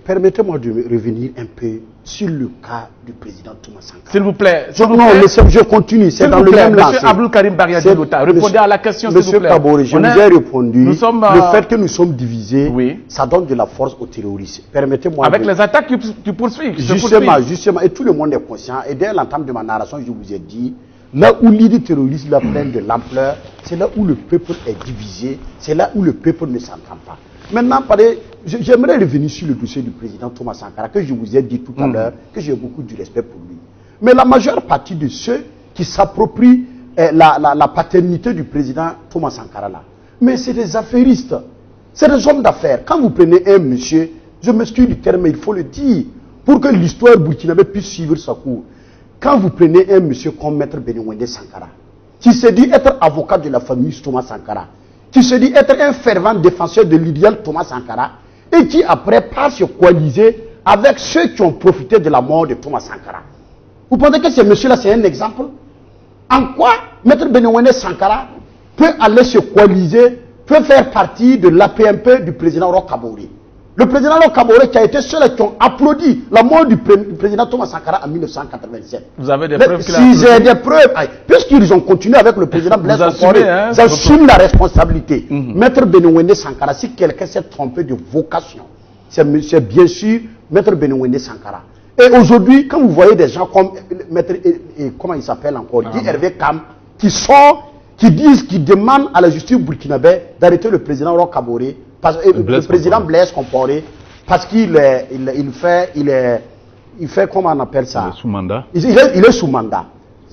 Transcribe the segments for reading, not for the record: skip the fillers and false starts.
permettez-moi de revenir un peu sur le cas du président Thomas Sankara. S'il vous plaît. Je continue, c'est dans le même lancé. Monsieur Abdul Karim Bariadi-Lota, répondez à la question, s'il vous plaît. Monsieur Kabore, je vous ai répondu. Le fait que nous sommes divisés, ça donne de la force aux terroristes. Permettez-moi. Avec les attaques qui poursuivent. Justement, et tout le monde est conscient. Et dès l'entame de ma narration, je vous ai dit, là où l'idée terroriste prenne de l'ampleur, c'est là où le peuple est divisé, c'est là où le peuple ne s'entend pas. Maintenant, j'aimerais revenir sur le dossier du président Thomas Sankara, que je vous ai dit tout à l'heure, que j'ai beaucoup de respect pour lui. Mais la majeure partie de ceux qui s'approprient la paternité du président Thomas Sankara, là, mais c'est des affairistes, c'est des hommes d'affaires. Quand vous prenez un monsieur, je m'excuse du terme, mais il faut le dire, pour que l'histoire burkinabé puisse suivre sa cours. Quand vous prenez un monsieur comme Maître Béni-Wendé Sankara, qui se dit être avocat de la famille Thomas Sankara, qui se dit être un fervent défenseur de l'idéal Thomas Sankara, et qui après part se coaliser avec ceux qui ont profité de la mort de Thomas Sankara. Vous pensez que ce monsieur-là, c'est un exemple? En quoi Maître Béni-Wendé Sankara peut aller se coaliser, peut faire partie de l'APMP du président Roch Kaboré? Le président Roch Kaboré qui a été seul qui ont applaudi la mort du président Thomas Sankara en 1987. Vous avez des preuves? Si j'ai des preuves, puisqu'ils ont continué avec le président Blaise Compaoré, j'assume la responsabilité. Maître Béni-Wendé Sankara, si quelqu'un s'est trompé de vocation, c'est bien sûr Maître Béni-Wendé Sankara. Et aujourd'hui, quand vous voyez des gens comme Maître, comment il s'appelle encore, Guy Hervé Kam, qui demandent à la justice burkinabé d'arrêter le président Roch Kaboré, le président Blaise Compaoré, parce qu'il fait, comment on appelle ça? Il est sous mandat. Il est sous mandat.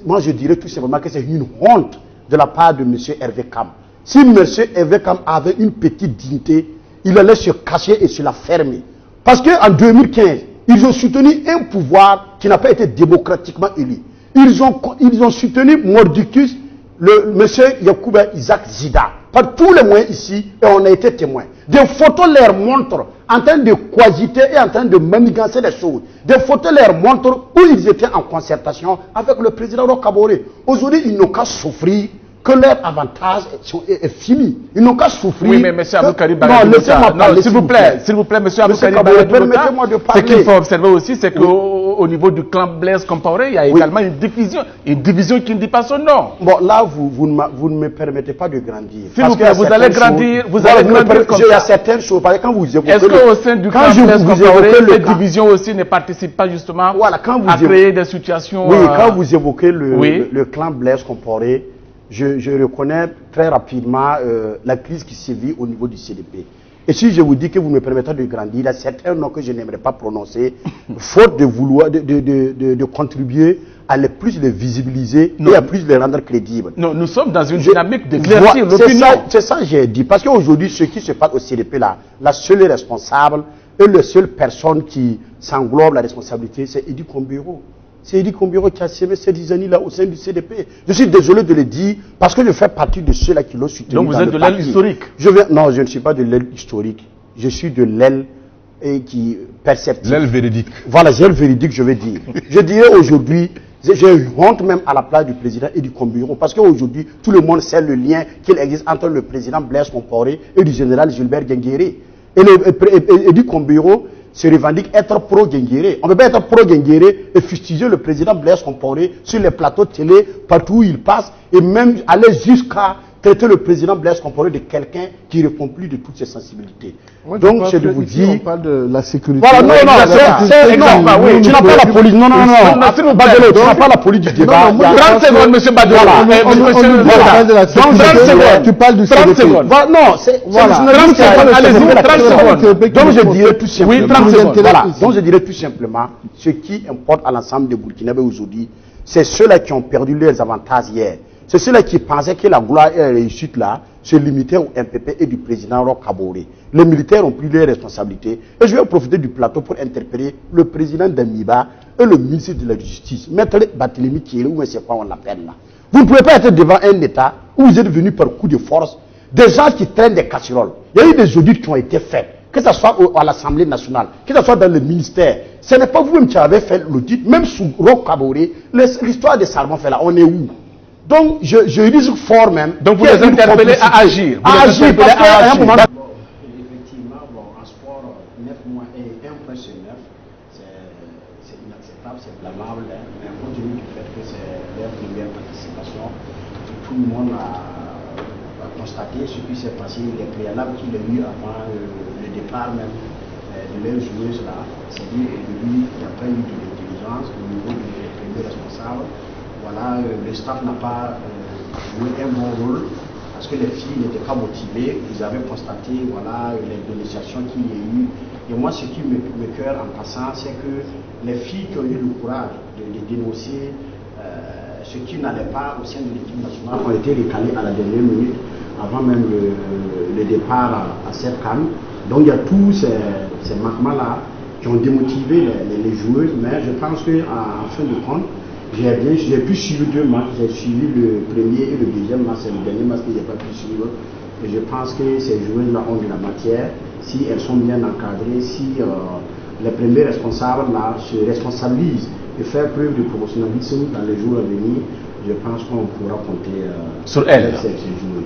Moi, je dirais tout simplement que c'est une honte de la part de M. Hervé Kam. Si M. Hervé Kam avait une petite dignité, il allait se cacher et se la fermer. Parce qu'en 2015, ils ont soutenu un pouvoir qui n'a pas été démocratiquement élu. Ils ont soutenu Mordicus, le monsieur Yacouba Isaac Zida, par tous les moyens ici, et on a été témoins. Des photos leur montrent en train de coagiter et en train de manigancer les choses. Des photos leur montrent où ils étaient en concertation avec le président Roch Kaboré. Aujourd'hui, ils n'ont qu'à souffrir que leur avantage est fini. Ils n'ont qu'à souffrir. Oui, mais M. Abdul Karim Bariadi-Lota, s'il vous plaît, M. Abdul Karim Bariadi-Lota, ce qu'il faut observer aussi, c'est qu'au niveau du clan Blaise Compaoré, il y a également une division qui ne dit pas son nom. Bon, là, vous ne me permettez pas de grandir. S'il vous plaît, vous allez grandir, comme ça. Il y a certaines choses, par exemple, quand vous évoquez... Est-ce qu'au sein du clan Blaise Compaoré, cette division aussi ne participe pas justement à créer des situations... Oui, quand vous évoquez le clan Blaise Compaoré, je reconnais très rapidement la crise qui sévit au niveau du CDP. Et si je vous dis que vous me permettez de grandir, il y a certains noms que je n'aimerais pas prononcer, faute de vouloir de contribuer à les plus les visibiliser et à plus les rendre crédibles. Non, nous sommes dans une dynamique d'éclaircir l'opinion. C'est ça que j'ai dit. Parce qu'aujourd'hui, ce qui se passe au CDP, là, la seule responsable et la seule personne qui s'englobe la responsabilité, c'est Edi Kombiro. C'est Edi Kombiro qui a sémé ces 10 années-là au sein du CDP. Je suis désolé de le dire parce que je fais partie de ceux-là qui l'ont soutenu. Donc vous êtes de l'aile historique? Non, je ne suis pas de l'aile historique. Je suis de l'aile qui perceptive. L'aile véridique. Voilà, l'aile véridique, je vais dire. Je dirais aujourd'hui, j'ai eu honte même à la place du président Edi Kombiro parce qu'aujourd'hui, tout le monde sait le lien qu'il existe entre le président Blaise Compaoré et le général Gilbert Guinguéré. Et Edi Kombiro se revendique être pro-Guinguéré. On ne peut pas être pro-Guinguéré et fustiger le président Blaise Compaoré sur les plateaux de télé, partout où il passe, et même aller jusqu'à traiter le président Blaise Compaoré de quelqu'un qui ne répond plus de toutes ses sensibilités. Moi, donc, c'est de vous dire... On parle de la sécurité. Voilà, non, tu n'as pas la police. Non, Badelo, tu n'as pas la police du débat. 30 secondes, M. Badelo. 30 secondes. Tu parles du 30 secondes. Non, c'est... 30 secondes, allez-y, 30 secondes. Donc, je dirais tout simplement... Oui, 30 secondes. Voilà, donc je dirais tout simplement, ce qui importe à l'ensemble des Burkinabés aujourd'hui, c'est ceux-là qui ont perdu leurs avantages hier. C'est ceux-là qui pensaient que la gloire et la réussite là se limitaient au MPP et du président Roch Kaboré. Les militaires ont pris leurs responsabilités. Et je vais profiter du plateau pour interpeller le président d'Amiba et le ministre de la Justice, Maître Barthélémy Kiélé, ou je ne sais pas on l'appelle là. Vous ne pouvez pas être devant un État où vous êtes venu par coup de force, des gens qui traînent des casseroles. Il y a eu des audits qui ont été faits, que ce soit à l'Assemblée nationale, que ce soit dans le ministère. Ce n'est pas vous-même qui avez fait l'audit, même sous Roch Kaboré, l'histoire de Salmon fait là, on est où? Donc, je risque fort même. Donc, vous les interpellez à agir. À agir, parce qu'à un moment... Effectivement, en sport, 9 mois et un point sur 9, c'est inacceptable, c'est blâmable, hein, mais compte tenu du fait que c'est leur première participation, tout le monde a constaté ce qui s'est passé, les préalables qu'il a eu avant le départ même de leurs joueuses là, c'est-à-dire que lui, il n'y a pas eu de l'intelligence au niveau des premiers responsables. Voilà, le staff n'a pas joué un bon rôle parce que les filles n'étaient pas motivées, ils avaient constaté voilà, les dénonciations qu'il y a eu. Et moi, ce qui me cœur en passant, c'est que les filles qui ont eu le courage de dénoncer ce qui n'allait pas au sein de l'équipe nationale ont été recalées à la dernière minute, avant même le départ à cette CAN. Donc il y a tous ces manquements-là qui ont démotivé les joueuses, mais je pense qu'en fin de compte, j'ai pu suivre 2 matchs, j'ai suivi le premier et le deuxième match, c'est le dernier match que je n'ai pas pu suivre. Et je pense que ces joueuses-là ont de la matière, si elles sont bien encadrées, si les premiers responsables là, se responsabilisent et faire preuve de professionnalisme dans les jours à venir, je pense qu'on pourra compter sur elles. Ces joueuses.